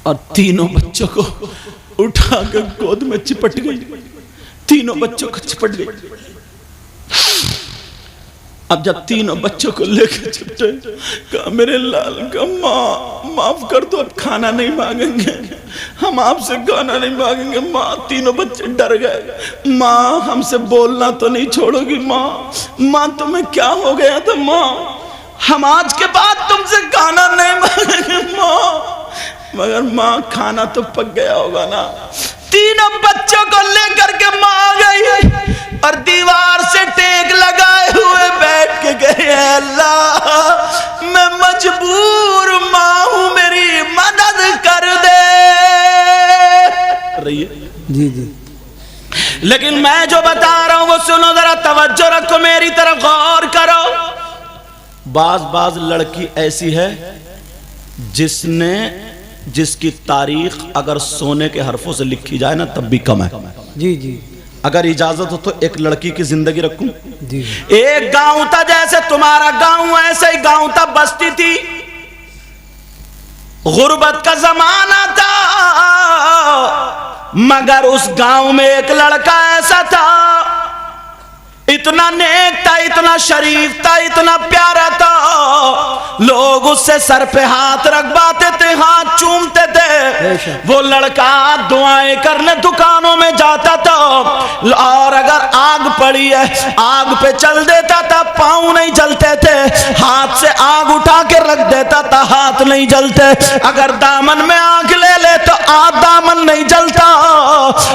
और तीनों बच्चों को उठाकर गोद में चिपट गई, तीनों बच्चों को चिपट गई। अब जब तीनों बच्चों को लेकर चिपटे, कहा मेरे लाल का माँ माफ कर दो, अब खाना नहीं मांगेंगे, हम आपसे खाना नहीं मांगेंगे। माँ, तीनों बच्चे डर गए। माँ हमसे बोलना तो नहीं छोड़ोगी माँ? माँ तुम्हें क्या हो गया था माँ? हम आज के बाद तुमसे खाना नहीं मांगेंगे माँ। मगर माँ खाना तो पक गया होगा ना। तीनों बच्चों को लेकर के माँ आ गई और दीवार से टेक लगाए हुए बैठ के गए, अल्लाह मैं मजबूर माँ हूं, मेरी मदद कर दे रही है। जी जी। लेकिन मैं जो बता रहा हूं वो सुनो, जरा तवज्जो रखो, मेरी तरफ गौर करो। बाज लड़की ऐसी है जिसकी तारीख अगर सोने के हरफों से लिखी जाए ना तब भी कम है। जी जी। अगर इजाजत हो तो एक लड़की की जिंदगी रखूं। जी। एक गांव था, जैसे तुम्हारा गांव ऐसे ही गांव था, बस्ती थी, गुर्बत का जमाना था। मगर उस गांव में एक लड़का ऐसा था, इतना नेक था, इतना शरीफ था, इतना प्यारा था, लोग उससे सर पे हाथ रखवाते थे, हाथ चूमते थे। वो लड़का दुआएं करने दुकानों में जाता था, और अगर आग पड़ी है आग पे चल देता था, पांव नहीं जलते थे, हाथ से आग उठा के रख देता था, हाथ नहीं जलते। अगर दामन में आग ले ले तो दामन नहीं जलता।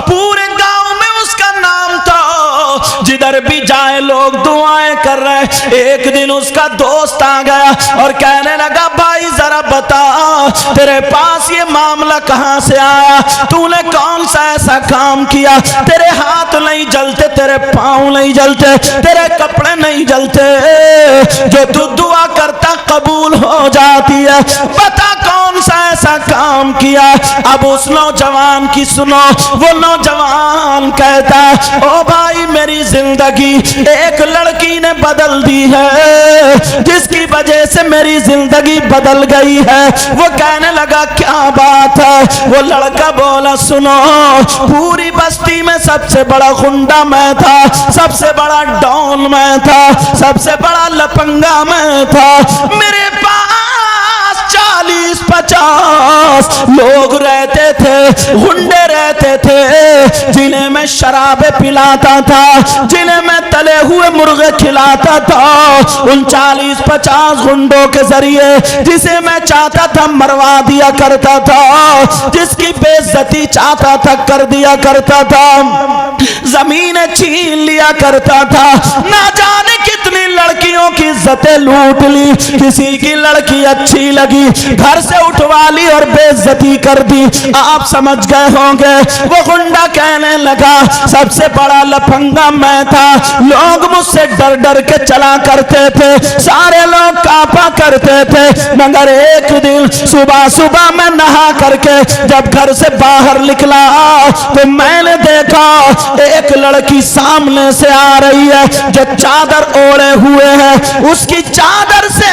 पूरे गांव में उसका नाम था, जिधर भी जाए लोग दुआएं कर रहे। एक दिन उसका दोस्त आ गया और कहने लगा, भाई जरा बता तेरे पास ये मामला कहां से आया, तूने कौन सा ऐसा काम किया, तेरे हाथ नहीं जलते, तेरे पांव नहीं जलते, तेरे कपड़े नहीं जलते, जो तू दुआ करता कबूल हो जाती है, बता कौन सा ऐसा काम किया। अब उस नौजवान की सुनो, वो नौजवान कहता, ओ भाई मेरी जिंदगी एक लड़की ने बदल दी है, जिसकी वजह से मेरी जिंदगी बदल गई है। वो कहने लगा क्या बात है? वो लड़का बोला, सुनो, पूरी बस्ती में सबसे बड़ा गुंडा मैं था, सबसे बड़ा डॉन मैं था, सबसे बड़ा लफंगा मैं था। मेरे पास 40-50 लोग रहते थे, गुंडे रहते थे, जिन्हें मैं शराबे पिलाता था, जिन्हें मैं तले हुए मुर्गे खिलाता था। उन 40-50 गुंडों के जरिए जिसे मैं चाहता था मरवा दिया करता था, जिसकी बेइज्जती चाहता था कर दिया करता था, जमीनें छीन लिया करता था, ना जाने कितनी लड़कियों की इज्जतें लूट ली। किसी की लड़की अच्छी लगी, घर से उठवा ली और बेइज्जती कर दी। आप समझ गए होंगे। वो गुंडा कहने लगा, सबसे बड़ा लफंगा मैं था, लोग मुझसे डर डर के चला करते थे, सारे लोग कांपा करते थे। मगर एक दिन सुबह सुबह मैं नहा करके जब घर से बाहर निकला तो मैंने देखा एक लड़की सामने से आ रही है, जो चादर ओढ़े हुए है। उसकी चादर से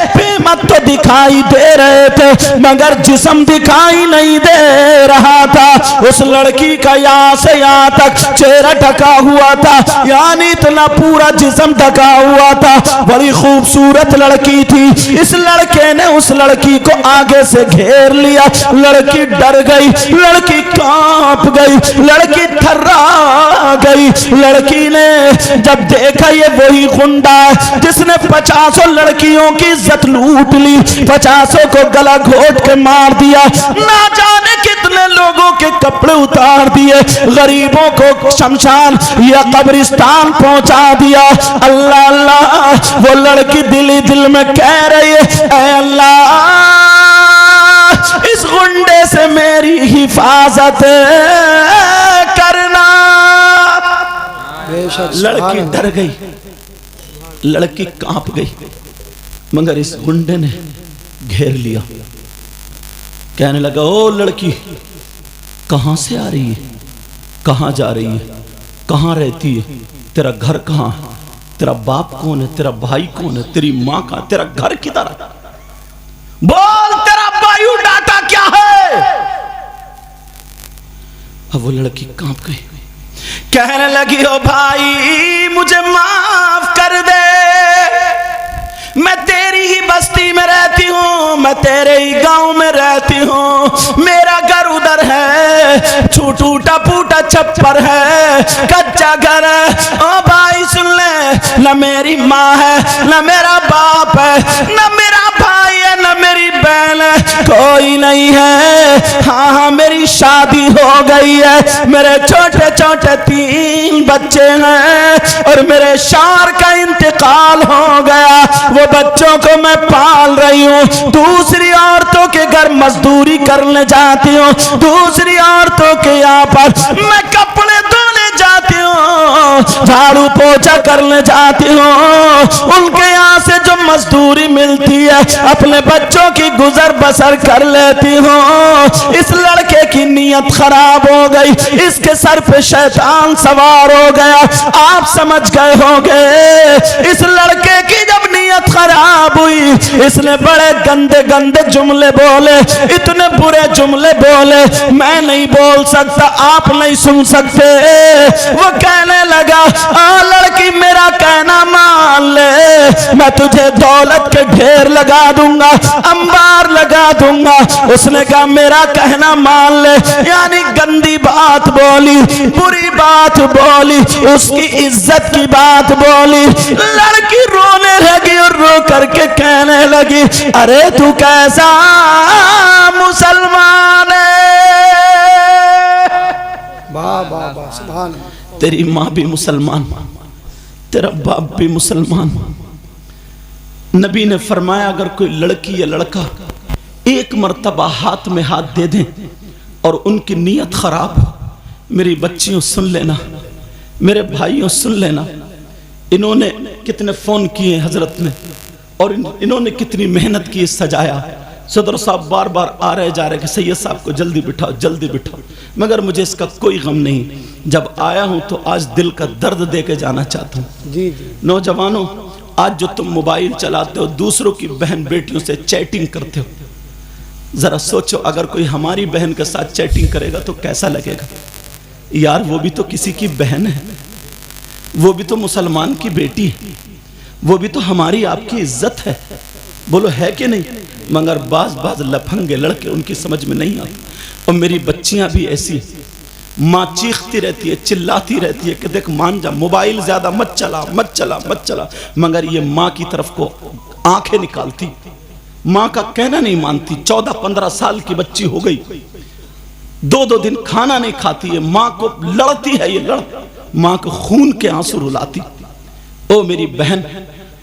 पेमत तो दिखाई दे रहे थे, मगर जिस्म दिखाई नहीं दे रहा था। उस लड़की का यहाँ से यहाँ तक चेहरा ढका हुआ था, यानी इतना पूरा जिस्म ढका हुआ था। बड़ी खूबसूरत लड़की थी। इस लड़के ने उस लड़की को आगे से घेर लिया। लड़की डर गई, लड़की कांप गई, लड़की थर्रा गई। लड़की ने जब देखा ये वही गुंडा है जिसने 50 लड़कियों की इज्जत लूट ली, 50 को गला घोट के मार दिया, ना जाने कितने लोगों के कपड़े उतार दिए, गरीबों को शमशान या कब्रिस्तान पहुंचा दिया। अल्लाह अल्लाह, वो लड़की दिल ही दिल में कह रही है, ऐ अल्लाह इस गुंडे से मेरी हिफाजत करना। लड़की डर गई, लड़की कांप गई, मगर इस गुंडे ने घेर लिया। कहने लगा, ओ लड़की कहां से आ रही है, कहां जा रही है, कहां रहती है, तेरा घर कहां है, तेरा बाप कौन है, तेरा भाई कौन है, तेरी मां कहां, तेरा घर किधर है, बोल तेरा बायोडाटा क्या है। अब वो लड़की कांप गई, कहने लगी ओ भाई मुझे माफ कर दे, मैं तेरी ही बस्ती में रहती हूँ, मैं तेरे ही गांव में रहती हूँ, मेरा घर उधर है, टूटा फूटा छप्पर है, कच्चा घर है। ओ भाई सुन ले, न मेरी माँ है, न मेरा बाप है, न मेरा भाई है, न मेरी बहन है, कोई नहीं है। हाँ हाँ मेरी शादी हो गई है, मेरे छोटे छोटे 3 बच्चे हैं और मेरे शौहर का इंतकाल हो गया, वो बच्चों को मैं पाल रही हूँ, दूसरी औरतों के घर मजदूरी करने जाती हूँ, दूसरी औरतों के यहाँ पर मैं कपड़े धोने जाती हूँ, झाड़ू पोछा करने जाती हूँ, उनके यहाँ से जो मजदूरी मिलती है अपने बच्चों की गुजर बसर कर लेती हूँ। इस लड़के की नीयत खराब हो गई, इसके सर पे शैतान सवार हो गया। आप समझ गए होंगे, इस लड़के की जब नीयत खराब हुई, इसने बड़े गंदे गंदे जुमले बोले, इतने बुरे जुमले बोले मैं नहीं बोल सकता, आप नहीं सुन सकते। वो कहने लगा लड़की मेरा कहना मान ले, मैं तुझे दौलत के ढेर लगा दूंगा, अंबार लगा दूंगा। उसने कहा मेरा कहना मान ले, यानी गंदी बात बोली, बुरी बात बोली, उसकी इज्जत की बात बोली। लड़की रोने लगी और रो करके कहने लगी अरे तू कैसा मुसलमान है, वाह वाह वाह सुभान, तेरी माँ भी मुसलमान, तेरा बाप भी मुसलमान। नबी ने फरमाया अगर कोई लड़की या लड़का एक मर्तबा हाथ में हाथ दे दें और उनकी नीयत खराब हो, मेरी बच्चियों सुन लेना, मेरे भाइयों सुन लेना, इन्होंने कितने फोन किए हजरत ने और इन्होंने कितनी मेहनत की सजाया। सदर साहब बार बार आ रहे जा रहे कि सैयद साहब को जल्दी बिठाओ जल्दी बिठाओ, मगर मुझे इसका कोई गम नहीं। जब आया हूं तो आज दिल का दर्द दे के जाना चाहता हूं। जी जी नौजवानों, आज जो तुम मोबाइल चलाते हो, दूसरों की बहन बेटियों से चैटिंग करते हो, जरा सोचो अगर कोई हमारी बहन के साथ चैटिंग करेगा तो कैसा लगेगा। यार वो भी तो किसी की बहन है, वो भी तो मुसलमान की बेटी है, वो भी तो हमारी आपकी इज्जत है, बोलो है कि नहीं। मगर बाज लफंगे लड़के उनकी समझ में नहीं आते। और मेरी बच्चियां भी ऐसी, माँ चीखती रहती है, चिल्लाती रहती है कि देख मान जा, मोबाइल ज्यादा मत चला मत चला मत चला, मगर ये माँ की तरफ को आंखें निकालती, माँ का कहना नहीं मानती। 14-15 साल की बच्ची हो गई, 2 दिन खाना नहीं खाती है, माँ को लड़ती है, ये लड़ माँ को खून के आंसू रुलाती। ओ मेरी बहन,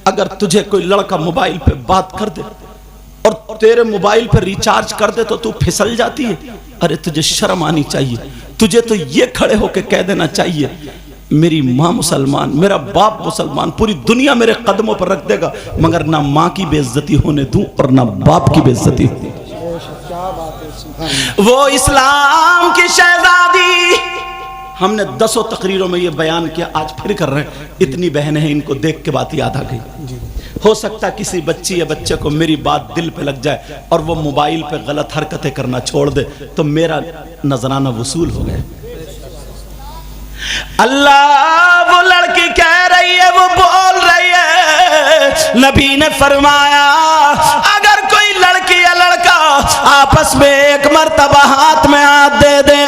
अगर तुझे कोई लड़का मोबाइल पे बात कर दे और तेरे मोबाइल पे रिचार्ज कर दे तो तू फिसल जाती है। अरे तुझे शर्म आनी चाहिए, तुझे तो ये खड़े होके कह देना चाहिए मेरी माँ मुसलमान, मेरा बाप मुसलमान, पूरी दुनिया मेरे कदमों पर रख देगा, मगर ना माँ की बेइज्जती होने दूं और ना बाप की बेइज्जती। वो इस्लाम की शहजादी, हमने 10 तकरीरों में ये बयान किया, आज फिर कर रहे हैं। इतनी बहनें हैं, इनको देख के बात याद आ गई। हो सकता किसी बच्ची या बच्चे को मेरी बात दिल पे लग जाए और वो मोबाइल पे गलत हरकतें करना छोड़ दे तो मेरा नजराना वसूल हो गया। अल्लाह, वो लड़की कह रही है, वो बोल रही है, नबी ने फरमाया अगर कोई लड़की या लड़का आपस में एक मर्तबा हाथ में हाथ दे दे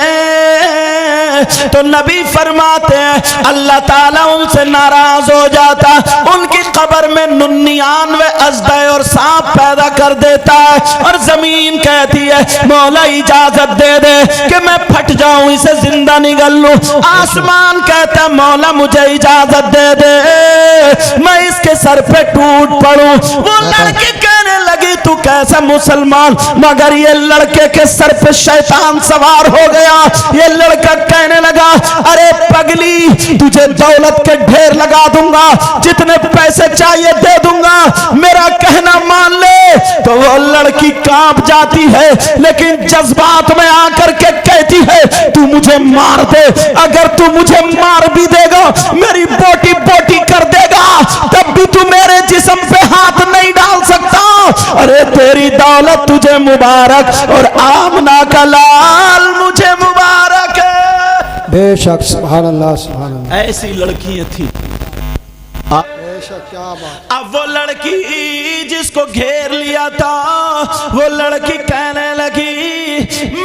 तो नबी फरमाते हैं अल्लाह ताला उनसे नाराज हो जाता, उनकी कब्र में 99 अजदे और सांप पैदा कर देता है। और जमीन कहती है मौला इजाजत दे दे कि मैं फट जाऊं, इसे जिंदा निगल लूं। आसमान कहता है मौला मुझे इजाजत दे दे, मैं इसके सर पे टूट पड़ूं। वो लड़की कहने लगी तू कैसा मुसलमान, मगर ये लड़के के सर पे शैतान सवार हो गया। ये लड़का कहने लगा अरे पगली, तुझे दौलत के ढेर लगा दूंगा, जितने पैसे चाहिए दे दूंगा, मेरा कहना मान ले। तो वो लड़की कांप जाती है, लेकिन जज्बात में आकर के कहती है तू मुझे मार दे, अगर तू मुझे मार भी देगा, मेरी बोटी बोटी कर देगा, तब भी तू मेरे जिस्म पे हाथ नहीं डाल सकता। अरे तेरी दौलत तुझे मुबारक और आमना का लाल मुझे मुबारक है। बेशक सुभान अल्लाह सुभान अल्लाह। ऐसी लड़कियां थी। बेशक क्या बात। अब वो लड़की जिसको घेर लिया था वो लड़की कहने लगी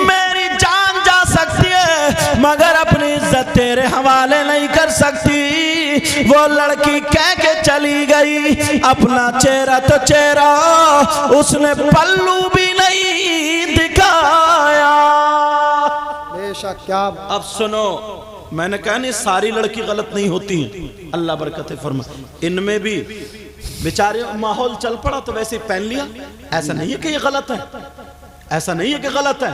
मेरी जान जा सकती है मगर अपनी इज्जत तेरे हवाले नहीं कर सकती। वो लड़की कह के चली गई, अपना चेहरा तो चेहरा उसने पल्लू भी नहीं दिखाया। बेशक क्या। अब सुनो, मैंने कहा नहीं सारी लड़की गलत नहीं होती हैं, अल्लाह बरकत फरमा। इनमें भी बेचारे माहौल चल पड़ा तो वैसे पहन लिया। ऐसा नहीं है कि ये गलत है, ऐसा नहीं है कि गलत है।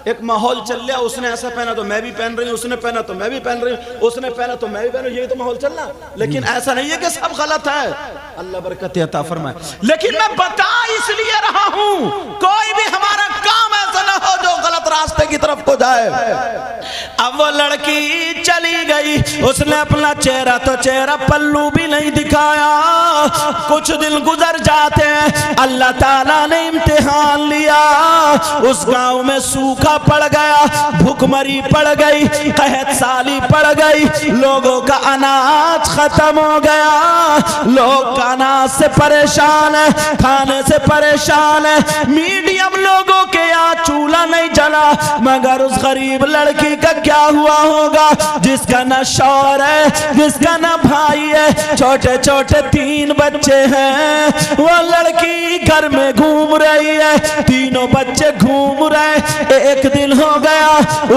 एक माहौल चल लिया, उसने ऐसा पहना तो मैं भी पहन रही हूँ, उसने पहना तो मैं भी पहन रही हूँ, उसने पहना तो मैं भी पहन रही हूँ, यही तो माहौल चलना। लेकिन ऐसा नहीं है कि सब गलत है, अल्लाह बरकत अता फरमाए। लेकिन मैं बता इसलिए रहा हूँ कोई भी हमारा काम ऐसा ना हो जो गलत रास्ते की तरफ को जाए। अब वो लड़की चली गई, उसने अपना चेहरा तो चेहरा पल्लू भी नहीं दिखाया। कुछ दिन गुजर जाते हैं, अल्लाह ताला ने इम्तिहान लिया। उस गांव में सूखा पड़ गया, भूखमरी पड़ गई, कहत साली पड़ गई, लोगों का अनाज खत्म हो गया। लोग अनाज से परेशान है, खाने से परेशान है। मीडियम लोगों के यहाँ चूल्हा नहीं जला, मगर उस गरीब लड़की का क्या हुआ होगा जिसका ना शौहर है, जिसका ना भाई है, छोटे छोटे 3 बच्चे हैं। वो लड़की घर में घूम रही है, तीनों बच्चे घूम रहे। एक दिन हो गया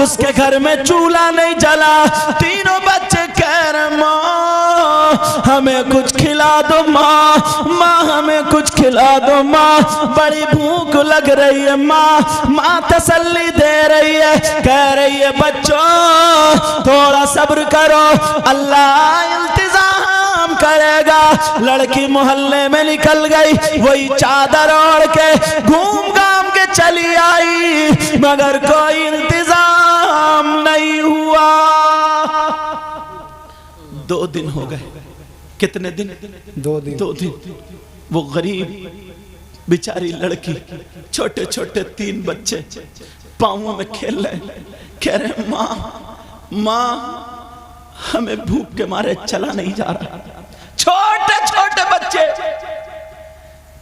उसके घर में चूल्हा नहीं जला, तीनों बच्चे कह रहे माँ हमें कुछ खिला दो, माँ माँ हमें कुछ खिला दो, माँ बड़ी भूख लग रही है, माँ माँ तसल्ली दे रही है, कह रही है बच्चों थोड़ा सब्र करो, अल्लाह इंतजाम करेगा। लड़की मोहल्ले में निकल गई, वही चादर ओढ़ के घूम घाम के चली आई, मगर कोई इंतजाम नहीं हुआ। 2 दिन हो गए। कितने दिन? 2 दिन। 2 दिन। वो गरीब बेचारी लड़की, छोटे छोटे 3 बच्चे पाँव में खेल रहे, कह रहे माँ माँ हमें भूख के मारे चला नहीं जा रहा। छोटे छोटे बच्चे,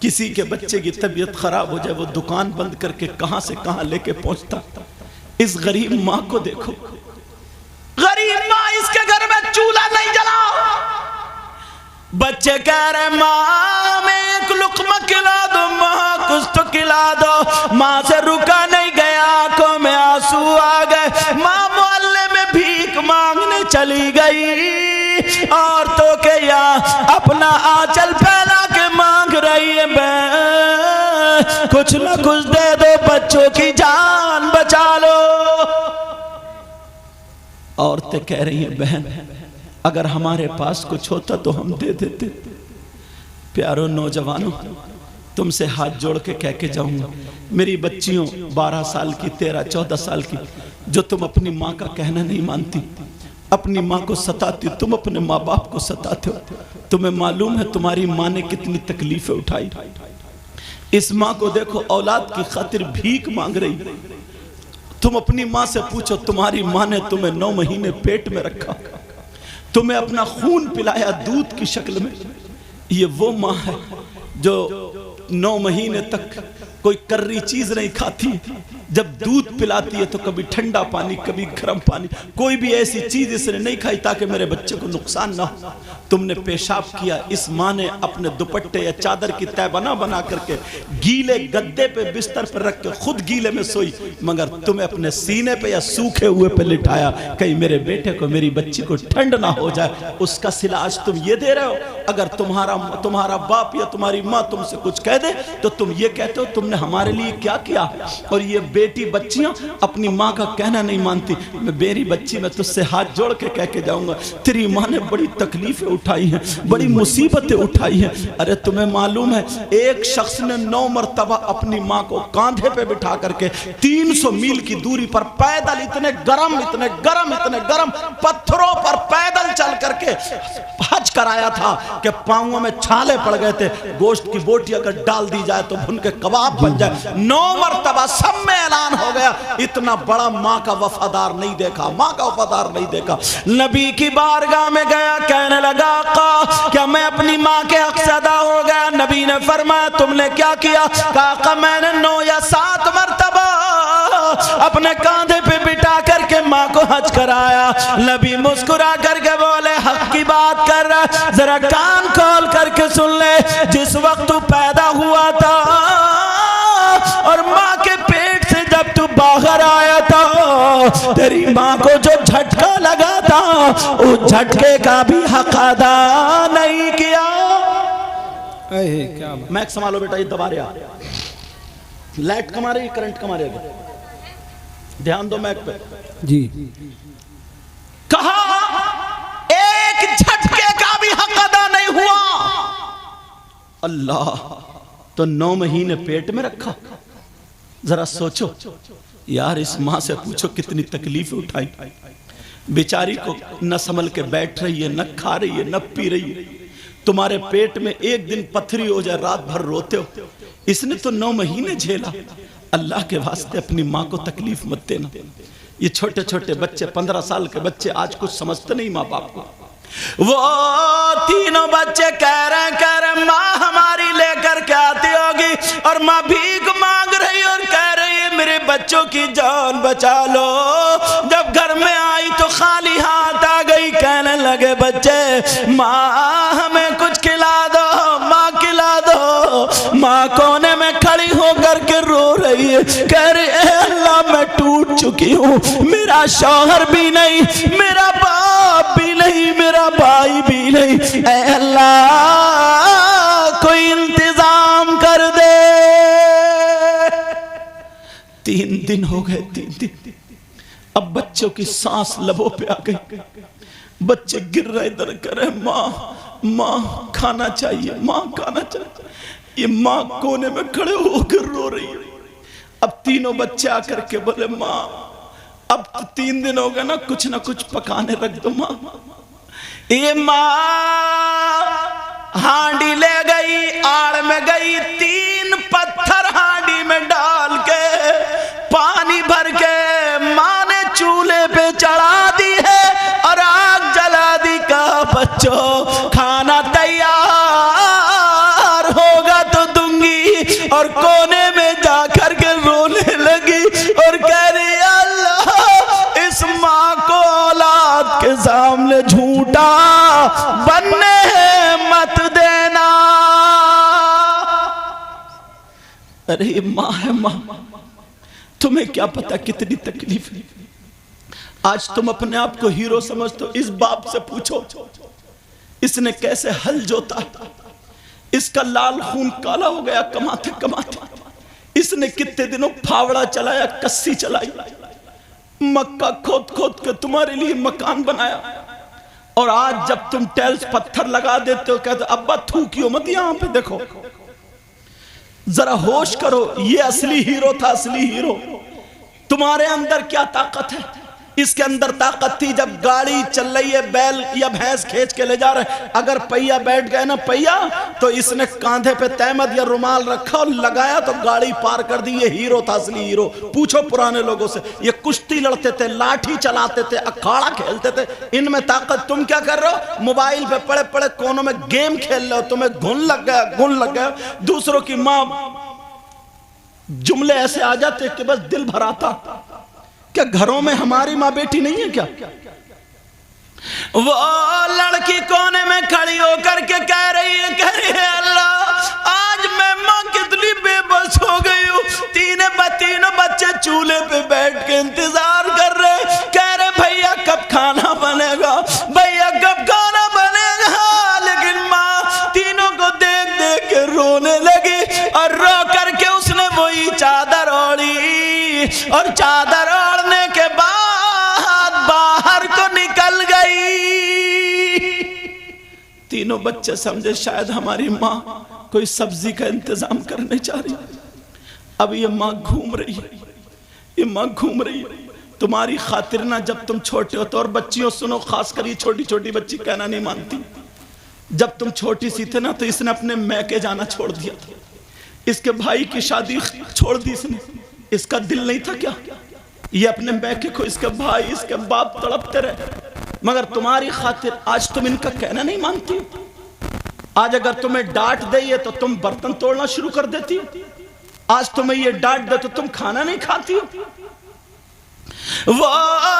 किसी के बच्चे की तबीयत खराब हो जाए वो दुकान बंद करके कहां से कहां लेके पहुंचता। इस गरीब माँ को देखो, गरीब माँ, इसके घर में चूल्हा नहीं जला। बच्चे कह रहे माँ मैं एक लुक़्मा खिला दो, माँ कुछ तो खिला दो। माँ से रुका नहीं गया, आंखों में आंसू आ गए। माँ मोहल्ले में भीख मांगने चली गई, औरतों के यहाँ अपना आंचल फैला के मांग रही है, कुछ ना कुछ दे दो, बच्चों की जान बचा लो। औरतें कह रही हैं बहन अगर हमारे पास कुछ होता तो हम दे देते। प्यारो नौजवानों, तुमसे हाथ जोड़ के कह के जाऊंगा, मेरी बच्चियों 12 साल की, 13-14 साल की, जो तुम अपनी माँ का कहना नहीं मानती, अपनी माँ को सताती हो, तुम अपने माँ बाप को सताते हो। तुम्हें मालूम है तुम्हारी माँ ने कितनी तकलीफें उठाई। इस माँ को देखो औलाद की खातिर भीख मांग रही। तुम अपनी माँ से पूछो, तुम्हारी माँ ने तुम्हें 9 महीने पेट में रखा, तुम्हें अपना खून पिलाया दूध की शक्ल में। ये वो माँ है जो 9 महीने तक कोई कर्री चीज नहीं खाती, जब दूध पिलाती है तो कभी ठंडा पानी कभी गर्म पानी, कोई भी ऐसी चीज इसने नहीं खाई ताकि मेरे बच्चे को नुकसान ना हो। तुमने पेशाब किया, इस माँ ने अपने दुपट्टे या चादर की तहबना बना करके गीले गद्दे पे बिस्तर पर रख के खुद गीले में सोई, मगर तुम्हें अपने सीने पे या सूखे हुए पे लिटाया, कहीं मेरे बेटे को, मेरी बच्ची को ठंड ना हो जाए। उसका सिला आज तुम ये दे रहे हो। अगर तुम्हारा बाप या तुम्हारी माँ तुमसे कुछ कह दे तो तुम ये कहते हो तुमने हमारे लिए क्या किया। और ये बेटी बच्चियां अपनी माँ का कहना नहीं मानती। मेरी बच्ची, मैं तुझसे हाथ जोड़ के कह के जाऊंगा, तेरी माँ ने बड़ी तकलीफें उठाई हैं, बड़ी मुसीबतें उठाई हैं। अरे तुम्हें मालूम है एक शख्स ने 9 मरतबा अपनी माँ को कांधे पे बिठा करके 300 मील की दूरी पर पैदल, इतने गरम पत्थरों पर पैदल चल करके हज कराया था कि पांवों में छाले पड़ गए थे। गोश्त की बोटी अगर डाल दी जाए तो भुन के कबाब पंजा। 9 मरतबा सब में ऐलान हो गया, इतना बड़ा माँ का वफादार नहीं देखा, माँ का वफादार नहीं देखा। नबी की बारगाह में गया, कहने लगा आका क्या मैं अपनी माँ के हक से अदा हो गया? नबी ने फरमाया तुमने क्या किया? आका मैंने 9 या 7 मरतबा अपने कांधे पे बिठा करके माँ को हज कराया। नबी मुस्कुरा करके बोले हक की बात कर रहा, जरा कान खोल करके सुन ले। जिस वक्त तू पैदा हुआ था और माँ के पेट से जब तू बाहर आया था, तेरी माँ को जो झटका लगा था उस झटके का भी हक अदा नहीं किया। क्या मैक संभालो बेटा, ये दबा रहा, लाइट कमा रही, करंट कमा रही, ध्यान दो मैक पे जी। कहा एक झटके का भी हक अदा नहीं हुआ। अल्लाह, तो 9 महीने पेट में रखा। जरा सोचो यार, इस माँ से पूछो कितनी तकलीफ उठाई। बेचारी को न संभल के बैठ रही है, न खा रही है, न पी रही है। तुम्हारे पेट में एक दिन पत्थरी हो जाए, रात भर रोते हो। इसने तो 9 महीने झेला। अल्लाह के वास्ते अपनी माँ को तकलीफ मत देना। ये छोटे छोटे बच्चे, 15 साल के बच्चे आज कुछ समझते नहीं माँ बाप को। वो तीनों बच्चे कह रहे माँ हमारी लेकर के आती होगी, और माँ भीख मांग रही और कह रही है मेरे बच्चों की जान बचा लो। जब घर में आई तो खाली हाथ आ गई, कहने लगे बच्चे माँ हमें कुछ खिला दो, माँ खिला दो। माँ कोने में खड़ी होकर के रो रही है, कह रही है अल्लाह मैं टूट चुकी हूँ, मेरा शौहर भी नहीं, मेरा बाप भी नहीं, मेरा भाई भी नहीं, ऐ अल्लाह कोई इंतजाम कर दे। 3 दिन हो गए, 3 दिन। अब बच्चों की सांस लबों पे आ गई, बच्चे गिर रहे, इधर कर रहे माँ माँ खाना चाहिए, माँ खाना चाहिए। ये माँ कोने में खड़े होकर रो रही है। अब तीनों बच्चे आकर के बोले माँ अब तो 3 दिन हो गए ना कुछ पकाने रख दो माँ। ये माँ हांडी ले गई, आड़ में गई, 3 पत्थर हांडी में डाल के पानी भर के माँ ने चूल्हे पे चढ़ा दी है और आग जला दी। का बच्चों खाना तैयार होगा तो दूंगी। और कोने में जाकर के रोने लगी और कह रही अल्लाह इस माँ को औलाद के सामने झूठा बनने मत देना। अरे ये माँ है, माँ तुम्हें क्या पता कितनी तकलीफ है। आज तुम अपने आप को हीरो समझते हो, इस बाप से पूछो इसने कैसे हल जोता। इसका लाल खून काला हो गया कमाते कमाते। इसने कितने दिनों फावड़ा चलाया, कस्सी चलाई, मक्का खोद खोद के तुम्हारे लिए मकान बनाया। और आज जब तुम टाइल्स पत्थर लगा देते हो कहते अब्बा थूकियो मत, यहां पे देखो, जरा होश करो, ये असली हीरो था, असली हीरो। तुम्हारे अंदर क्या ताकत है? इसके अंदर ताकत थी जब गाड़ी चल रही है, बैल या भैंस खींच के ले जा रहे, अगर पहिया बैठ गए ना पहिया, तो इसने कांधे पे तहमद या रुमाल रखा और लगाया तो गाड़ी पार कर दी। ये हीरो था, असली हीरो। पूछो पुराने लोगों से, ये कुश्ती लड़ते थे, लाठी चलाते थे, अखाड़ा खेलते थे, इनमें ताकत। तुम क्या कर रहे हो? मोबाइल पे पड़े पड़े कोनों में गेम खेल रहे हो, तुम्हें घुन लग गया, घुन लग गया। दूसरों की माँ जुमले ऐसे आ जाते कि बस दिल भर आता। क्या घरों में हमारी माँ बेटी नहीं है क्या? वो लड़की कोने में खड़ी होकर के कह रही है अल्लाह आज मैं माँ कितनी बेबस हो गई हूँ। तीनों बच्चे चूल्हे पे बैठ के इंतजार कर रहे, कह रहे भैया कब खाना बनेगा, भैया कब खाना बनेगा। लेकिन माँ तीनों को देख देख के रोने लगी और रो करके उसने वही चादर ओढ़ी और चादर ओढ़ने के बाद बाहर को निकल गई। तीनों बच्चे समझे शायद हमारी माँ कोई सब्जी का इंतजाम करने जा रही है। अब ये माँ घूम रही है, ये माँ घूम रही है तुम्हारी खातिर ना। जब तुम छोटे हो तो, और बच्चियों सुनो, खासकर ये छोटी छोटी बच्ची कहना नहीं मानती, जब तुम छोटी सी थे ना तो इसने अपने मैके जाना छोड़ दिया था। इसके भाई की शादी छोड़ दी इसने, इसका दिल नहीं था क्या ये अपने बैके को इसके भाई इसके बाप तड़पते रहे, मगर तुम्हारी खातिर आज तुम इनका कहना नहीं मानती हो। आज अगर तुम्हें डांट दे तो तुम बर्तन तोड़ना शुरू कर देती हो, आज तुम्हें ये डांट दे तो तुम खाना नहीं खाती हो। वो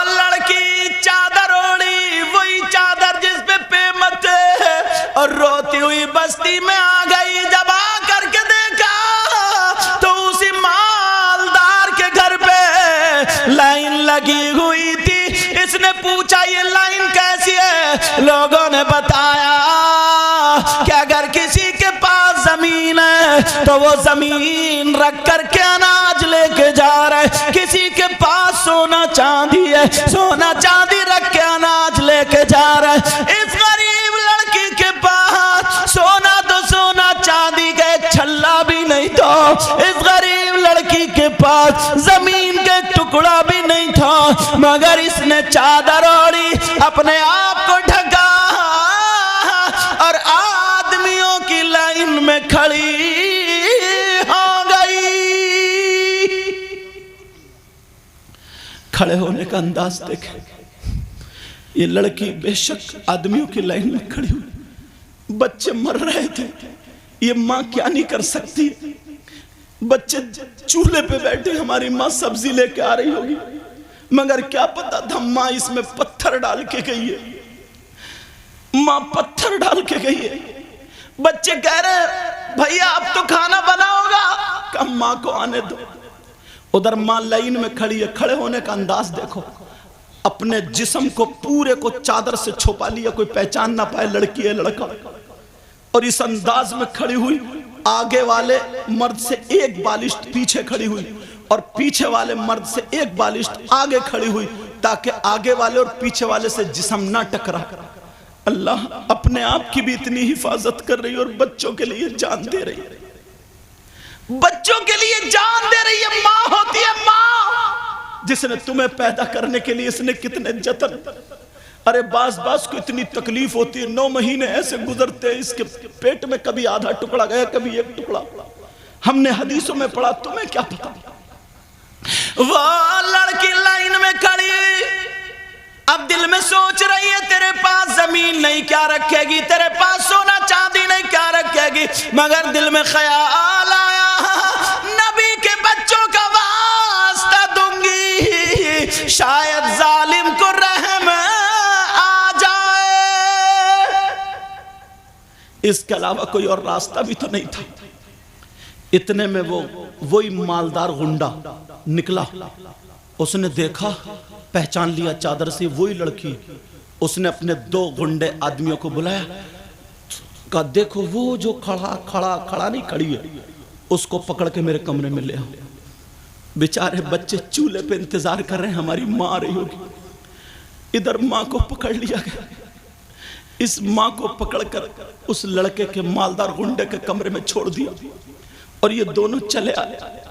लड़की चादर ओढ़ी, वही चादर जिस पे पेमत है, और रोती हुई बस्ती में आ गई। जब आ करके देखा तो उसी मालदार के घर पे लाइन लगी हुई थी। इसने पूछा ये लाइन कैसी है? लोगों ने बताया कि अगर किसी के पास जमीन है तो वो जमीन रख करके अनाज लेके जा रहा है, किसी के पास सोना चांदी है, सोना चांदी रख के अनाज लेके जा रहा है। इस गरीब लड़की के पास सोना तो सोना, चांदी का एक छल्ला भी नहीं था। इस गरीब लड़की के पास जमीन का टुकड़ा भी नहीं था, मगर इसने चादर ओढ़ी, अपने आप को ढका और आदमियों की लाइन में खड़ी हो गई। खड़े होने का अंदाज देखे, ये लड़की बेशक आदमियों की लाइन में खड़ी हुई, बच्चे मर रहे थे, ये माँ क्या नहीं कर सकती। बच्चे चूल्हे पे बैठे, हमारी माँ सब्जी लेके आ रही होगी, मगर क्या पता था माँ इसमें पत्थर डाल के गई है, माँ पत्थर डाल के गई है। बच्चे कह रहे भैया अब तो खाना बना होगा, कब माँ को आने दो। उधर माँ लाइन में खड़ी है, खड़े होने का अंदाज देखो, अपने जिस्म को पूरे को चादर से छुपा लिया, कोई पहचान ना पाए लड़की है लड़का, और इस अंदाज में खड़ी हुई। आगे वाले मर्द से एक बालिश्त पीछे खड़ी हुई और पीछे वाले मर्द से एक बालिश्त आगे खड़ी हुई, ताकि आगे वाले और पीछे वाले से जिस्म ना टकरा। अल्लाह अपने आप की भी इतनी हिफाजत कर रही है और बच्चों के लिए जान दे रही है, बच्चों के लिए जान दे रही है। माँ होती है माँ, जिसने तुम्हें पैदा करने के लिए इसने कितने जतन। अरे बास को इतनी तकलीफ होती है, 9 महीने ऐसे गुजरते हैं, इसके पेट में कभी आधा टुकड़ा गया, कभी एक टुकड़ा। हमने हदीसों में पढ़ा, तुम्हें क्या पता। वो लड़की लाइन में खड़ी, अब दिल में सोच रही है तेरे पास जमीन नहीं क्या रखेगी, तेरे पास सोना चांदी नहीं क्या रखेगी, मगर दिल में ख्याल आया नबी के बच्चों का वास्ता दूंगी, शायद जालिम को रहम आ जाए। इसके अलावा कोई और रास्ता भी तो नहीं था। इतने में वही मालदार गुंडा निकला, उसने देखा, पहचान लिया चादर से वही लड़की। उसने अपने 2 गुंडे आदमियों को बुलाया, कहा देखो वो जो खड़ा नहीं खड़ी है, उसको पकड़ के मेरे कमरे में ले आओ। बेचारे बच्चे चूल्हे पे इंतजार कर रहे हैं, हमारी माँ आ रही होगी। इधर माँ को पकड़ लिया गया, इस माँ को पकड़कर उस लड़के के मालदार गुंडे के कमरे में छोड़ दिया और ये दोनों चले आए।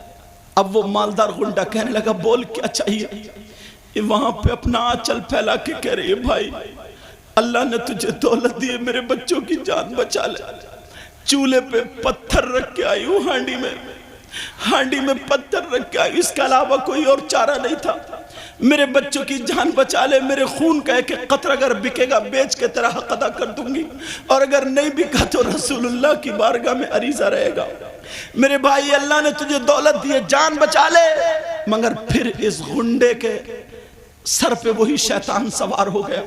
अब वो मालदार गुंडा कहने लगा बोल क्या चाहिए। ये वहां पे अपना आंचल फैला के कह रही है भाई अल्लाह ने तुझे दौलत दी है, मेरे बच्चों की जान बचा ले। चूल्हे पे पत्थर रख के आई हूँ, हांडी में पत्थर रख के आई, इसके अलावा कोई और चारा नहीं था। मेरे बच्चों की जान बचा ले, मेरे खून का एक कतरा अगर बिकेगा बेच के तेरा हक अदा कर दूंगी, और अगर नहीं बिका तो रसूलुल्लाह की बारगाह में अरीजा रहेगा। मेरे भाई अल्लाह ने तुझे दौलत दी है, जान बचा ले। मगर फिर इस गुंडे के सर पे वही शैतान सवार हो गया।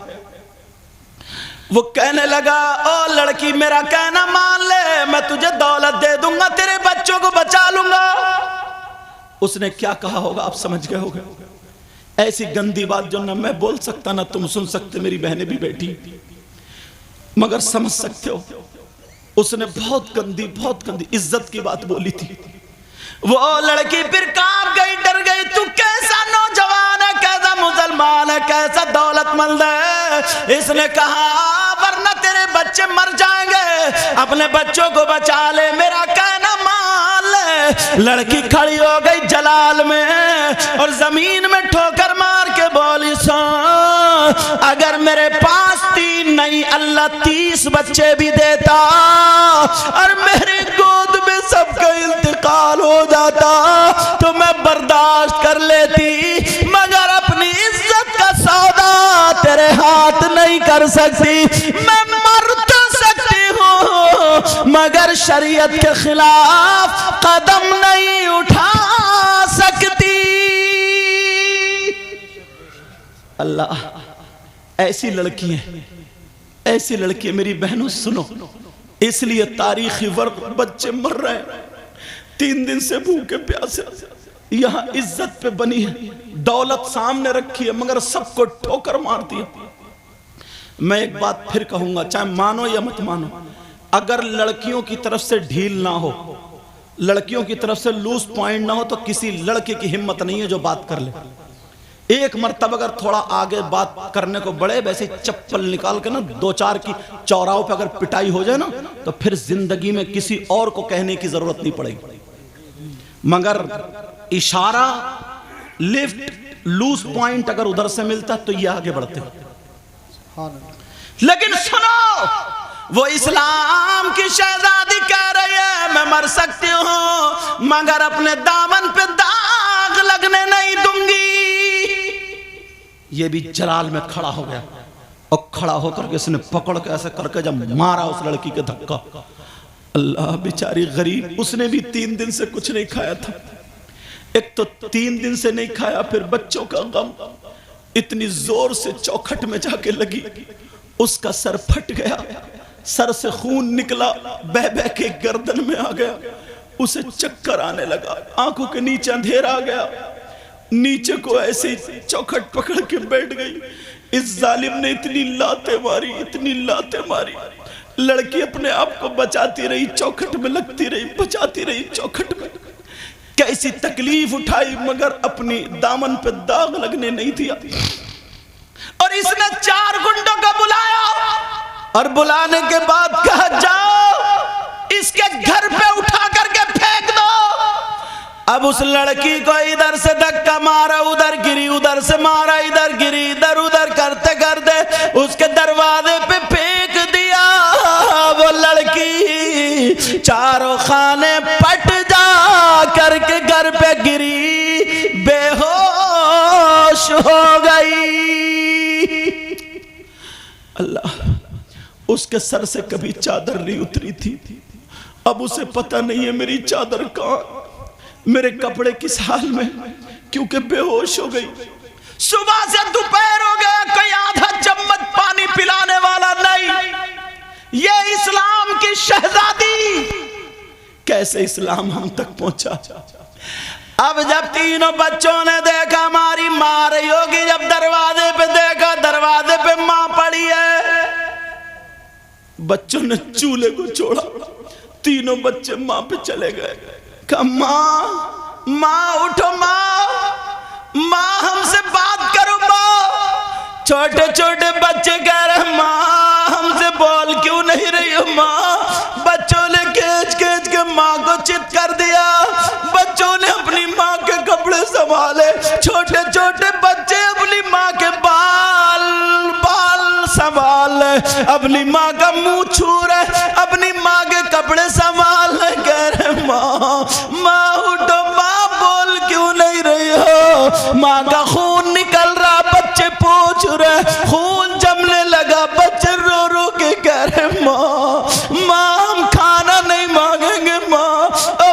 वो कहने लगा ओ लड़की मेरा कहना मान ले, मैं तुझे दौलत दे दूंगा, तेरे बच्चों को बचा लूंगा। उसने क्या कहा होगा आप समझ गए होगे। ऐसी गंदी बात जो ना मैं बोल सकता ना तुम सुन सकते, मेरी बहनें भी बैठी, मगर समझ सकते हो उसने बहुत गंदी इज्जत की बात बोली थी। वो लड़की फिर कांप गई, डर गई। तू कैसा नौजवान है, कैसा मुसलमान है, कैसा दौलतमंद है। इसने कहा वरना तेरे बच्चे मर जाएंगे, अपने बच्चों को बचा ले, मेरा कहना मान ले। लड़की खड़ी हो गई जलाल में और जमीन में ठोकर मार के बोली सो अगर मेरे पास 3 नहीं अल्लाह 30 बच्चे भी देता और मेरी गोद में सबका इंतकाल इंतकाल हो जाता तो मैं बर्दाश्त कर लेती, मगर अपनी इज्जत का सौदा तेरे हाथ नहीं कर सकती। मैं मर तो सकती हूँ मगर शरीयत के खिलाफ कदम नहीं उठा सकती। अल्लाह, ऐसी लड़कियां, ऐसी लड़कियां मेरी बहनों सुनो, इसलिए तारीखी वर्क बच्चे मर रहे हैं 3 दिन से भूखे प्यासे। यहाँ इज्जत पे बनी है, दौलत सामने रखी है, मगर सबको ठोकर मारती है। मैं एक बात फिर कहूंगा, चाहे मानो या मत मानो, अगर लड़कियों की तरफ से ढील ना हो, लड़कियों की तरफ से लूज पॉइंट ना हो, तो किसी लड़के की हिम्मत नहीं है जो बात कर ले। एक मर्तबा अगर थोड़ा आगे बात करने को बढ़े, वैसे चप्पल निकाल के ना 2-4 की चौराहों पे अगर पिटाई हो जाए ना, तो फिर जिंदगी में किसी और को कहने की जरूरत नहीं पड़ेगी। मगर इशारा, लिफ्ट, लूज पॉइंट अगर उधर से मिलता तो ये आगे बढ़ते। लेकिन सुनो, वो इस्लाम की शहजादी कह रही है मैं मर सकती हूं मगर अपने दामन पे दाग लगने नहीं दूंगी। ये भी जलाल में खड़ा हो गया और खड़ा होकर के इसने पकड़ के ऐसे करके जब मारा उस लड़की के धक्का, अल्लाह, बेचारी गरीब, उसने भी 3 दिन से कुछ नहीं खाया था। एक तो 3 दिन से नहीं खाया, फिर बच्चों का गम, इतनी जोर से चौखट में जाके लगी, उसका सर फट गया, सर से खून निकला, बह बह के गर्दन में आ गया, उसे चक्कर आने लगा, आंखों के नीचे अंधेरा आ गया, नीचे को ऐसे चौखट पकड़ के बैठ गई। इस जालिम ने इतनी लातें मारी, इतनी लातें मारी, लड़की अपने आप को बचाती रही, चौखट में लगती रही, बचाती रही चौखट में, कैसी तकलीफ उठाई मगर अपनी दामन पे दाग लगने नहीं दिया। और इसने 4 गुंडों को बुलाया और बुलाने के बाद कहा जाओ इसके घर पे उठा करके फेंक दो। अब उस लड़की को इधर से धक्का मारा, उधर गिरी, उधर से मारा, इधर गिरी, इधर उधर करते करते उसके दरवाजे पे फेंक दिया। वो लड़की 4 खाने पट जा करके घर पे गिरी, बेहोश हो गई। अल्लाह, उसके सर से कभी चादर नहीं उतरी थी, अब उसे पता नहीं है मेरी चादर कहां, मेरे कपड़े किस हाल में, क्योंकि बेहोश हो गई। सुबह से दोपहर हो गया, कोई आधा चम्मच पानी पिलाने वाला नहीं। ये इस्लाम की शहजादी, कैसे इस्लाम हम तक पहुंचा। अब जब तीनों बच्चों ने देखा हमारी मां रही होगी, जब दरवाजे पे देखा, दरवाजे पे मां पड़ी है, बच्चों ने चूल्हे को छोड़ा, तीनों बच्चे मां पे चले गए। कहा मां, मां उठो, मां, मां हमसे बात करो, मां। छोटे छोटे बच्चे कह रहे मां हमसे बोल क्यों नहीं रही हो मां। बच्चों ने खींच खींच के मां को चित कर दिया, बच्चों ने अपनी मां के कपड़े संभाले, छोटे छोटे बच्चे अपनी मां के बाल संभाल, अपनी माँ का मुंह छू रहे, अपनी माँ के कपड़े संभाल कह रहे माँ, माँ उठो, माँ बोल क्यों नहीं रही हो। माँ का खून निकल रहा, बच्चे पूछ रहे, खून जमने लगा, बच्चे रो रो के कह रहे माँ, माँ हम खाना नहीं मांगेंगे माँ,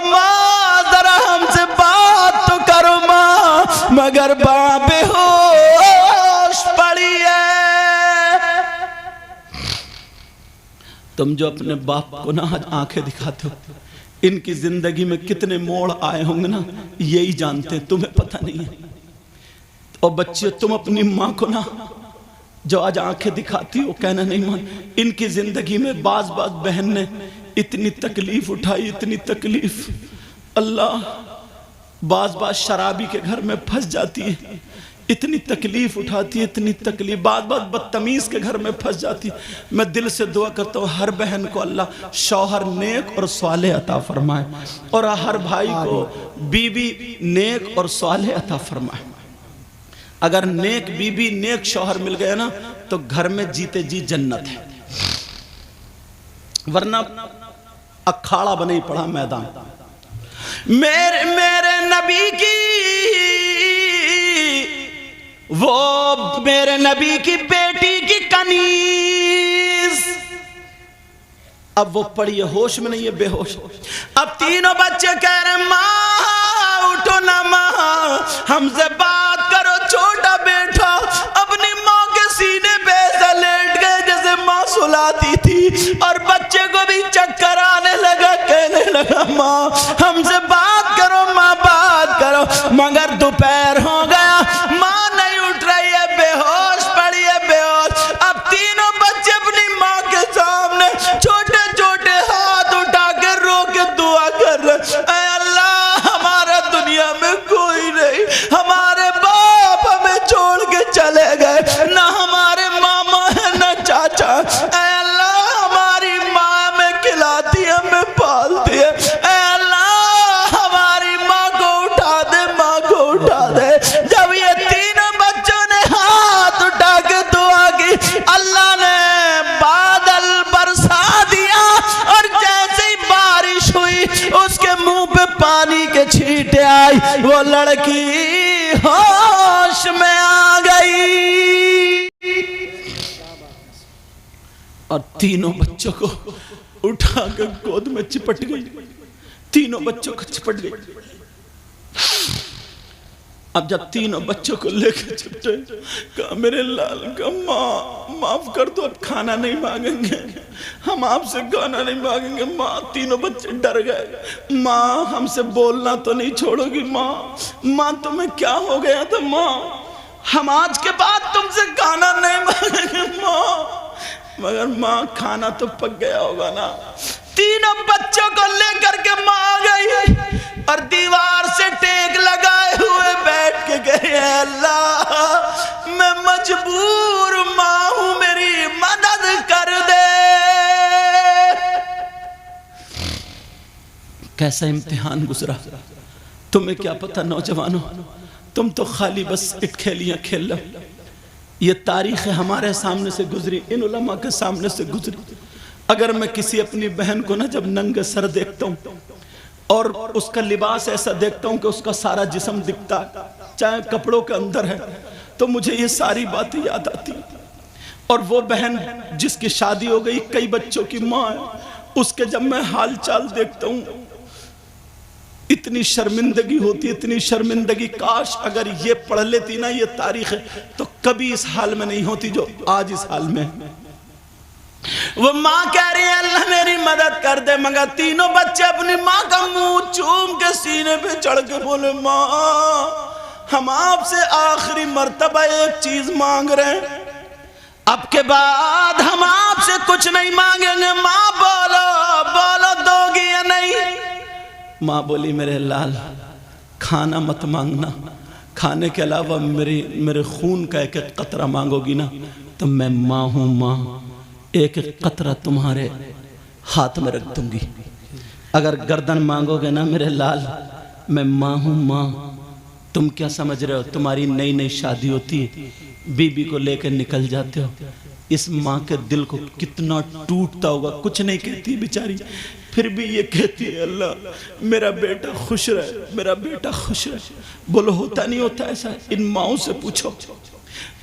माँ जरा हमसे बात तो करो माँ। मगर माँ बेहोश पड़ी है। तुम जो अपने बाप को ना आज आंखें दिखाते हो, इनकी जिंदगी में कितने मोड़ आए होंगे ना, यही जानते हैं, तुम्हें पता नहीं है। और बच्चे, तुम अपनी माँ को ना जो आज आंखें दिखाती हो, कहना नहीं मान, इनकी जिंदगी में बाज बाज बहन ने इतनी तकलीफ उठाई, इतनी तकलीफ। अल्लाह, बाज बाज शराबी के घर में फंस जाती है, इतनी तकलीफ उठाती है, इतनी तकलीफ, बात बात बदतमीज के घर में फंस जाती है। मैं दिल से दुआ करता हूँ हर बहन को अल्लाह शौहर नेक और स्वालेह अता फरमाए, और हर भाई को बीबी नेक और स्वालेह अता फरमाए। अगर नेक बीबी नेक शौहर मिल गया ना, तो घर में जीते जी जन्नत है, वरना अखाड़ा बने ही पड़ा मैदान। मेरे नबी की, वो मेरे नबी की बेटी की कनीज। अब वो पड़ी है, होश में नहीं है, बेहोश। अब तीनों बच्चे कह रहे माँ उठो ना, माँ हमसे बात करो। छोटा बेटा अपनी माँ के सीने पे ऐसा लेट गए जैसे माँ सुलाती थी, और बच्चे को भी चक्कर आने लगा। कहने लगा माँ हमसे बात करो, माँ बात करो। मगर दोपहर हो गया, माँ नहीं उठ रही है, बेहोश पड़ी है, बेहोश। अब तीनों बच्चे अपनी माँ के सामने छोटे छोटे हाथ उठा के रो के दुआ कर रहे, ऐ अल्लाह हमारा दुनिया में कोई नहीं, हमारे बाप हमें छोड़ के चले गए, ना हमारे मामा है ना चाचा। ऐ अल्लाह हमारी माँ हमें खिलाती है, हमें पालती है। ऐ अल्लाह हमारी माँ को उठा दे, माँ को उठा दे। जब ये तीनों बच्चों ने हाथ उठा के दुआ की, अल्लाह ने बादल बरसा दिया, और जैसे ही बारिश हुई उसके मुंह पे पानी के छींटे आई, वो लड़की होश में आ गई और तीनों बच्चों को उठा के गोद में चिपट गई। तीनों बच्चों को चिपट गई। अब जब तीनों बच्चों को लेकर चिपटे, कहा मेरे लाल का माँ माफ कर दो, अब खाना नहीं मांगेंगे, हम आपसे खाना नहीं मांगेंगे। माँ तीनों बच्चे डर गए, माँ हमसे बोलना तो नहीं छोड़ोगी माँ? माँ तुम्हें क्या हो गया था माँ? हम आज के बाद तुमसे खाना नहीं मांगेंगे माँ। मगर माँ खाना तो पक गया होगा ना। तीनों बच्चों को लेकर के माँ आ गई और दीवार से टेक लगाए हुए बैठ के गए, अल्लाह मैं मजबूर माँ हूं, मेरी मदद कर दे। कैसा इम्तिहान गुजरा, तुम्हें क्या पता नौजवानों, तुम तो खाली बस इटखेलियां खेल लो। ये तारीख हमारे सामने से गुजरी, इन उलमा के सामने से गुजरी। अगर मैं किसी अपनी बहन को ना जब नंगे सर देखता हूँ और उसका लिबास ऐसा देखता हूँ कि उसका सारा जिस्म दिखता है, चाहे कपड़ों के अंदर है, तो मुझे ये सारी बातें याद आती। और वो बहन जिसकी शादी हो गई, कई बच्चों की माँ है, उसके जब मैं हाल चाल देखता हूँ इतनी शर्मिंदगी होती, इतनी शर्मिंदगी। काश अगर ये पढ़ लेती ना ये तारीख, तो कभी इस हाल में नहीं होती जो आज इस हाल में। वो माँ कह रही है अल्लाह मेरी मदद कर दे, मगर तीनों बच्चे अपनी माँ का मुंह चूम के सीने पे चढ़ के बोले माँ हम आपसे आखिरी मर्तबा एक चीज मांग रहे हैं, अब के बाद हम आपसे कुछ नहीं मांगेंगे। माँ बोलो बोलो दोगी या नहीं? माँ बोली मेरे लाल खाना मत मांगना, खाने के अलावा मेरे खून का एक एक कतरा मांगोगी ना तो मैं माँ हूँ माँ, एक एक कतरा तुम्हारे हाथ में रख दूंगी। अगर गर्दन मांगोगे ना मेरे लाल, मैं माँ हूँ माँ। तुम क्या समझ रहे हो, तुम्हारी नई नई शादी होती है, बीबी को लेकर निकल जाते हो, इस माँ के दिल को कितना टूटता होगा। कुछ नहीं कहती बेचारी, फिर भी ये कहती है अल्लाह मेरा बेटा खुश रहे, मेरा बेटा खुश रहे। बोलो होता नहीं होता ऐसा? इन माओं से पूछो,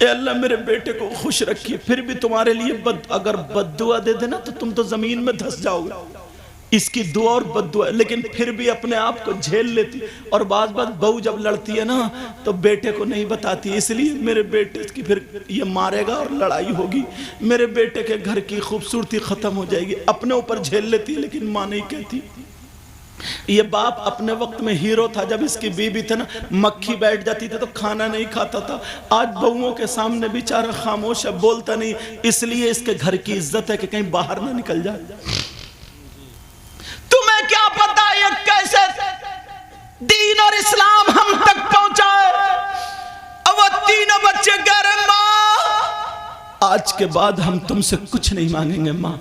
ए अल्लाह मेरे बेटे को खुश रखिए। फिर भी तुम्हारे लिए अगर बद्दुआ दे देना तो तुम तो जमीन में धंस जाओगे। इसकी दुआ और बद्दुआ, लेकिन फिर भी अपने आप को झेल लेती। और बात बहू जब लड़ती है ना तो बेटे को नहीं बताती, इसलिए मेरे बेटे की फिर ये मारेगा और लड़ाई होगी, मेरे बेटे के घर की खूबसूरती खत्म हो जाएगी। अपने ऊपर झेल लेती है लेकिन माँ नहीं कहती। ये बाप अपने वक्त में हीरो था, जब इसकी बीबी थी ना मक्खी बैठ जाती थी तो खाना नहीं खाता था। आज बहुओं के सामने बेचारा खामोश है, बोलता नहीं, इसलिए इसके घर की इज्जत है कि कहीं बाहर ना निकल जाए। तुम्हें क्या पता ये कैसे दीन और इस्लाम हम तक पहुंचाए। अब वो तीनों बच्चे कह रहे माँ आज के बाद हम तुमसे कुछ नहीं मांगेंगे माँ।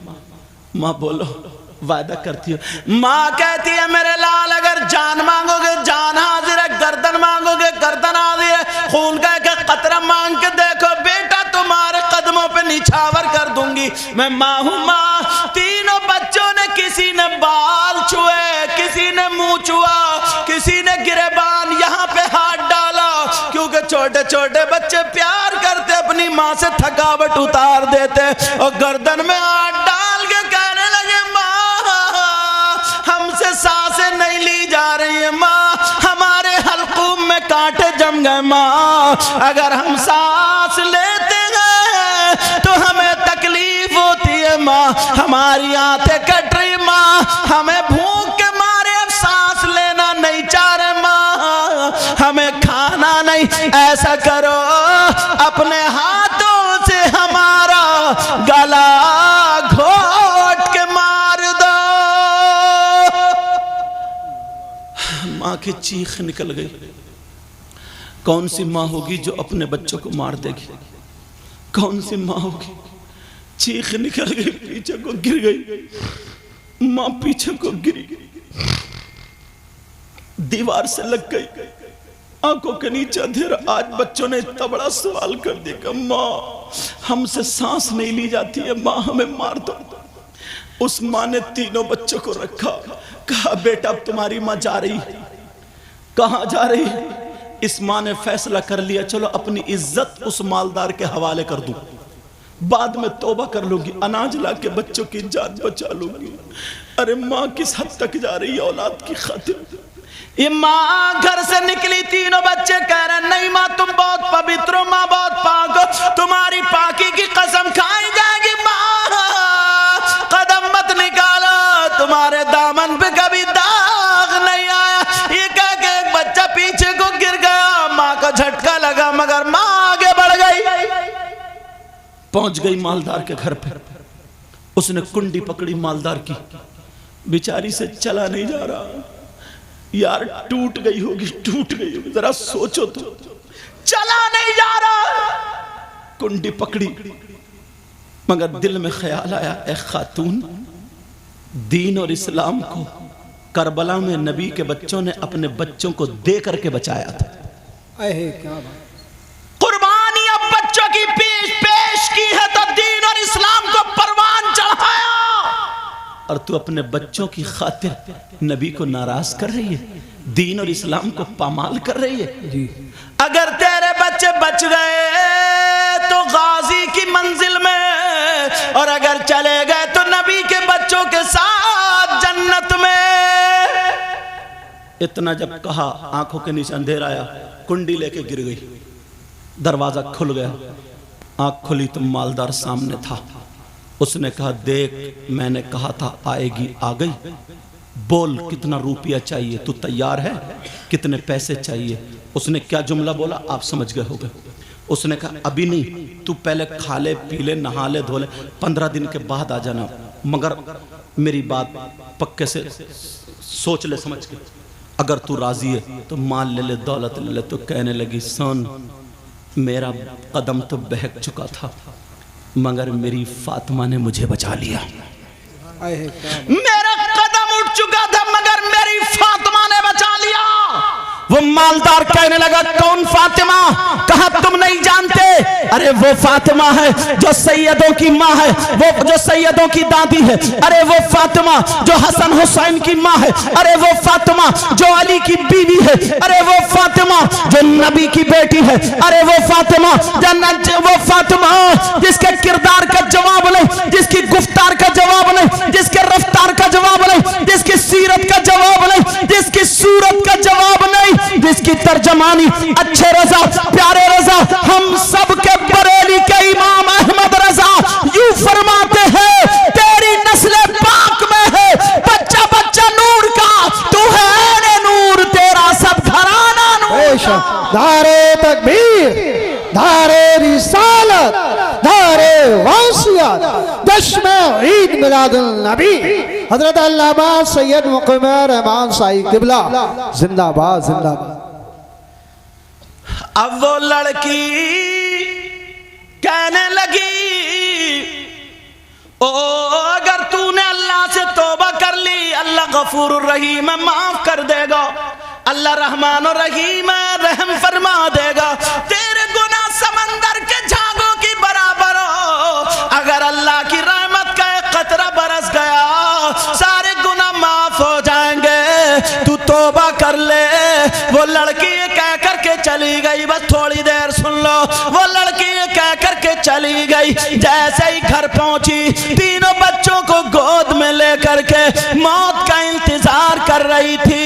माँ बोलो वादा करती हो? माँ कहती है मेरे लाल अगर जान मांगोगे जान हाजिर है, गर्दन मांगोगे गर्दन हाजिर है, खून का एक कतरा मांग के देखो बेटा तुम्हारे कदमों पे निछावर कर दूंगी। मैं माँ हूँ माँ। तीन तीनों बच्चों ने, किसी ने बाल छुए, किसी ने मुंह छुआ, किसी ने गिरेबान यहाँ पे हाथ डाला, क्योंकि छोटे छोटे बच्चे प्यार करते, अपनी माँ से थकावट उतार देते और गर्दन में हाथ डाल के कहने लगे माँ हमसे सांसें नहीं ली जा रही है माँ, हमारे हल्कूम में कांटे जम गए माँ, अगर हम सांस लेते हैं तो हमें तकलीफ होती है माँ, हमारी आंखें कट रही माँ, हमें भूख के मारे अब सांस लेना नहीं चाह रहे माँ, हमें खाना नहीं, ऐसा करो अपने हाथों से हमारा गला घोट के मार दो। माँ की चीख निकल गई। कौन सी माँ होगी जो अपने बच्चों को मार देगी? कौन सी माँ होगी? चीख निकल गई, पीछे को गिर गई माँ, पीछे को गिरी, दीवार से लग गई, आंखों के नीचे अंधेरा। आज बच्चों ने इतना बड़ा सवाल कर दिया, माँ हमसे सांस नहीं ली जाती है माँ, हमें मार दो। उस माँ ने तीनों बच्चों को रखा, कहा बेटा अब तुम्हारी माँ जा रही। कहाँ जा रही? इस माँ ने फैसला कर लिया, चलो अपनी इज्जत उस मालदार के हवाले कर दूं, बाद में तौबा कर लूंगी, अनाज ला के बच्चों की जान बचा लूंगी। अरे माँ किस हद तक जा रही है औलाद की खातिर। ये माँ घर से निकली, तीनों बच्चे कह रहे नहीं माँ तुम बहुत पवित्र हो, माँ बहुत पाक हो, तुम्हारी पाकी की कसम खाई जाएगी माँ, कदम मत निकालो, तुम्हारे दामन पे कभी दाग नहीं आया। ये कह के एक बच्चा पीछे को गिर गया, माँ को झटका लगा मगर माँ आगे बढ़ गई, पहुंच गई मालदार के घर पर। उसने कुंडी पकड़ी मालदार की, बेचारी से चला नहीं जा रहा, यार टूट गई होगी, टूट गई होगी, जरा सोचो तो, चला नहीं जा रहा। कुंडी पकड़ी मगर दिल में ख्याल आया, ए खातून दीन और इस्लाम को करबला में नबी के बच्चों ने अपने बच्चों को दे करके बचाया था। क्या बात, कुर्बानी अब बच्चों की पेश की है तो दीन और इस्लाम को परवान चढ़ाया, और तू अपने बच्चों की खातिर नबी को नाराज कर रही है, दीन और इस्लाम को पामाल कर रही है जी। अगर तेरे बच्चे बच गए तो गाजी की मंजिल में, और अगर चले गए तो नबी के बच्चों के साथ जन्नत में। इतना जब कहा आंखों के नीचे अंधेरा आया, कुंडी लेके गिर गई, दरवाजा खुल गया, आंख खुली तो मालदार सामने था। उसने कहा देख मैंने कहा था आएगी, आ गई, बोल कितना रुपया चाहिए, तू तैयार है, कितने पैसे चाहिए? उसने क्या जुमला बोला आप समझ गए होगे। उसने कहा अभी नहीं, तू पहले खा ले पी ले नहा ले धो ले, 15 दिन के बाद आ जाना, मगर मेरी बात पक्के से सोच ले समझ के, अगर तू राजी है तो माल ले ले दौलत ले ले। तो कहने लगी सुन मेरा कदम तो बहक चुका था मगर मेरी फातिमा ने मुझे बचा लिया, मेरा कदम उठ चुका था मगर मेरी फातिमा ने बचा लिया। वो मालदार कहने लगा कौन फातिमा? कहा तुम नहीं जानते, अरे वो फातिमा है जो सैयदों की माँ है, वो जो सैयदों की दादी है, अरे वो फातिमा जो हसन हुसैन की माँ है, अरे वो फातिमा जो अली की बीवी है, अरे वो फातिमा जो नबी की बेटी है, अरे वो फातिमा वो फातिमा जिसके किरदार का जवाब नहीं, जिसकी गुफ्तार का जवाब नहीं, जिसके रफ्तार का जवाब नहीं, जिसकी सीरत का जवाब नहीं, जिसकी सूरत का जवाब नहीं, जिसकी तर्जमानी अच्छे रजा प्यारे रजा हम सब के बरेली के इमाम अहमद रजा यूं फरमाते हैं तेरी नस्ल पाक में है बच्चा बच्चा नूर का, तू है नूर तेरा सब घराना नूर का। धारे तकबीर, धारे रिसालत, धारे वसीयत, दशमे ईद मिलादुल नबी हजरत अल्लामा सैयद मुक़म्मल रहमान साई किबला जिंदाबाद जिंदाबाद। अब वो लड़की कहने लगी ओ अगर तूने अल्लाह से तौबा कर ली अल्लाह गफूर रहीम माफ कर देगा, अल्लाह रहमान और रहीम रहम फरमा देगा, तेरे गुनाह समंदर के झागों की बराबर हो। अगर अल्लाह की रहमत का एक कतरा बरस गया थोड़ी देर सुन लो। वो लड़की ये कह करके चली गई। जैसे ही घर पहुंची, तीनों बच्चों को गोद में लेकर के मौत का इंतजार कर रही थी।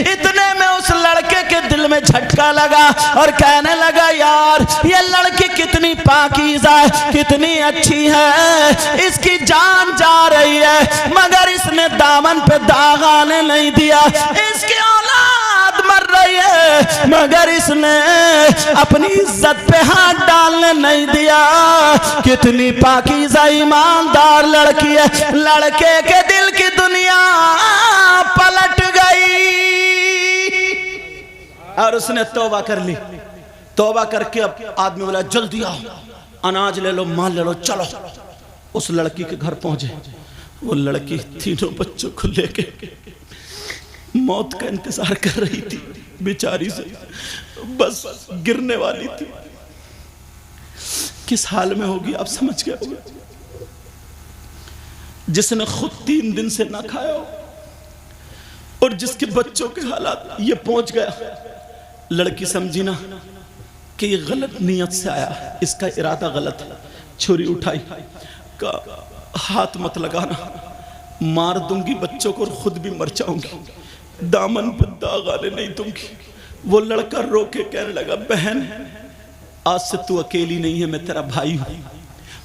इतने में उस लड़के के दिल में झटका लगा और कहने लगा, यार ये लड़की कितनी पाकीज़ा है, कितनी अच्छी है, इसकी जान जा रही है मगर इसने दामन पे दाग आने नहीं दिया। इसकी औलाद मर रही है मगर इसने अपनी इज्जत पे हाथ डालने नहीं दिया। कितनी पाकीज़ा ईमानदार लड़की है। लड़के के दिल की दुनिया पलट गई और उसने तौबा कर ली। तौबा करके अब आदमी बोला, जल्दी आओ, अनाज ले लो, माल ले लो, चलो। उस लड़की के घर पहुंचे। वो लड़की तीनों बच्चों को लेके मौत का इंतजार कर रही थी, बेचारी से बस गिरने वाली थी। किस हाल में होगी आप समझ गए होंगे। जिसने खुद 3 दिन से ना खाया हो और जिसके बच्चों के हालात ये पहुंच गया। लड़की समझी ना कि ये गलत नीयत से आया, इसका इरादा गलत है। छुरी उठाई, का हाथ मत लगाना, मार दूंगी बच्चों को और खुद भी मर जाऊंगी, दामन पर दाग आने नहीं दूंगी। वो लड़का रो के कहने लगा, बहन आज से तू अकेली नहीं है, मैं तेरा भाई हूं।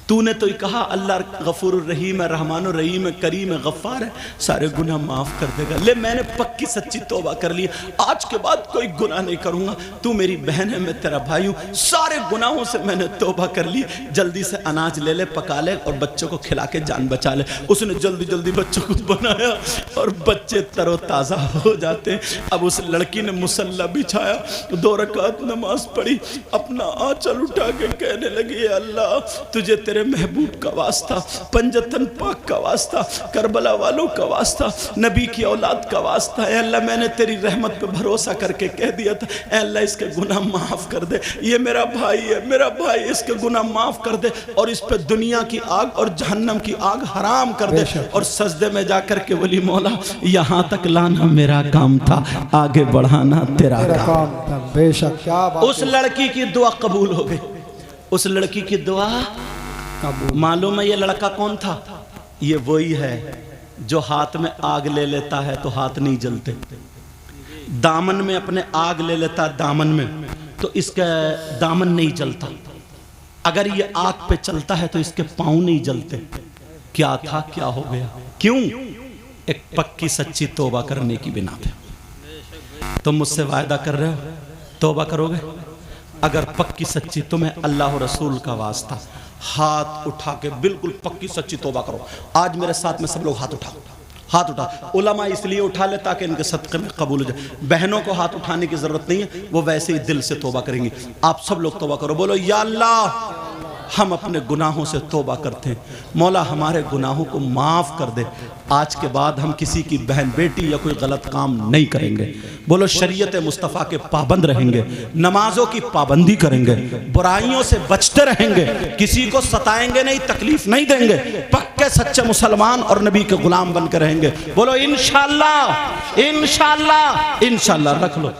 तूने तो कहा अल्लाह गफूर रहीम है, रहमान रहीम है, करीम है, गफ्फार है, सारे गुनाह माफ कर देगा। ले मैंने पक्की सच्ची तौबा कर ली, आज के बाद कोई गुनाह नहीं करूंगा। तू मेरी बहन है, मैं तेरा भाई हूँ, सारे गुनाहों से मैंने तौबा कर ली। जल्दी से अनाज ले ले, पका ले और बच्चों को खिला के जान बचा ले। उसने जल्दी जल्दी बच्चों को बनाया और बच्चे तरोताज़ा हो जाते। अब उस लड़की ने मुसल्ला बिछाया, 2 रकात नमाज पढ़ी, अपना आंचल उठा के कहने लगी, अल्लाह तुझे तेरे महबूब का वास्ता, पंजतन पाक का वास्ता, करबला वालों का वास्ता, नबी की औलाद का वास्ता है अल्लाह, मैंने तेरी रहमत पे भरोसा करके कह दिया था, अल्लाह इसके गुनाह माफ कर दे। ये मेरा भाई है, मेरा भाई, इसके गुनाह माफ कर दे और इस पे दुनिया की आग और जहन्नम की आग हराम कर दे। और सजदे में जाकर के बोली, मौला यहाँ तक लाना मेरा काम था, आगे बढ़ाना तेरा काम था। बेशक क्या बात। उस लड़की की दुआ कबूल हो गई। उस लड़की की दुआ मालूम है ये लड़का कौन था? ये वही है जो हाथ में आग ले लेता है तो हाथ नहीं जलते, दामन में अपने आग ले लेता है दामन में तो इसका दामन नहीं जलता। अगर ये आग पे चलता है तो इसके पांव नहीं जलते। क्या था, क्या हो गया? क्यों? एक पक्की सच्ची तौबा करने की बिना पे। तुम मुझसे वायदा कर रहे हो तौबा करोगे? अगर पक्की सच्ची, तुम्हें अल्लाह और रसूल का वास्ता, हाथ उठा के बिल्कुल पक्की सच्ची तौबा करो। आज मेरे साथ में सब लोग हाथ उठाओ, हाथ उठा। उलमा इसलिए उठा ले ताकि इनके सदक़े में कबूल हो जाए। बहनों को हाथ उठाने की जरूरत नहीं है, वो वैसे ही दिल से तौबा करेंगी। आप सब लोग तौबा करो, बोलो या अल्लाह हम अपने गुनाहों से तौबा करते हैं, मौला हमारे गुनाहों को माफ़ कर दे। आज के बाद हम किसी की बहन बेटी या कोई गलत काम नहीं करेंगे। बोलो शरीयत मुस्तफ़ा के पाबंद रहेंगे, नमाजों की पाबंदी करेंगे, बुराइयों से बचते रहेंगे, किसी को सताएंगे नहीं, तकलीफ नहीं देंगे, पक्के सच्चे मुसलमान और नबी के गुलाम बनकर रहेंगे। बोलो इंशाअल्लाह, इंशाअल्लाह, इंशाअल्लाह। रख लो।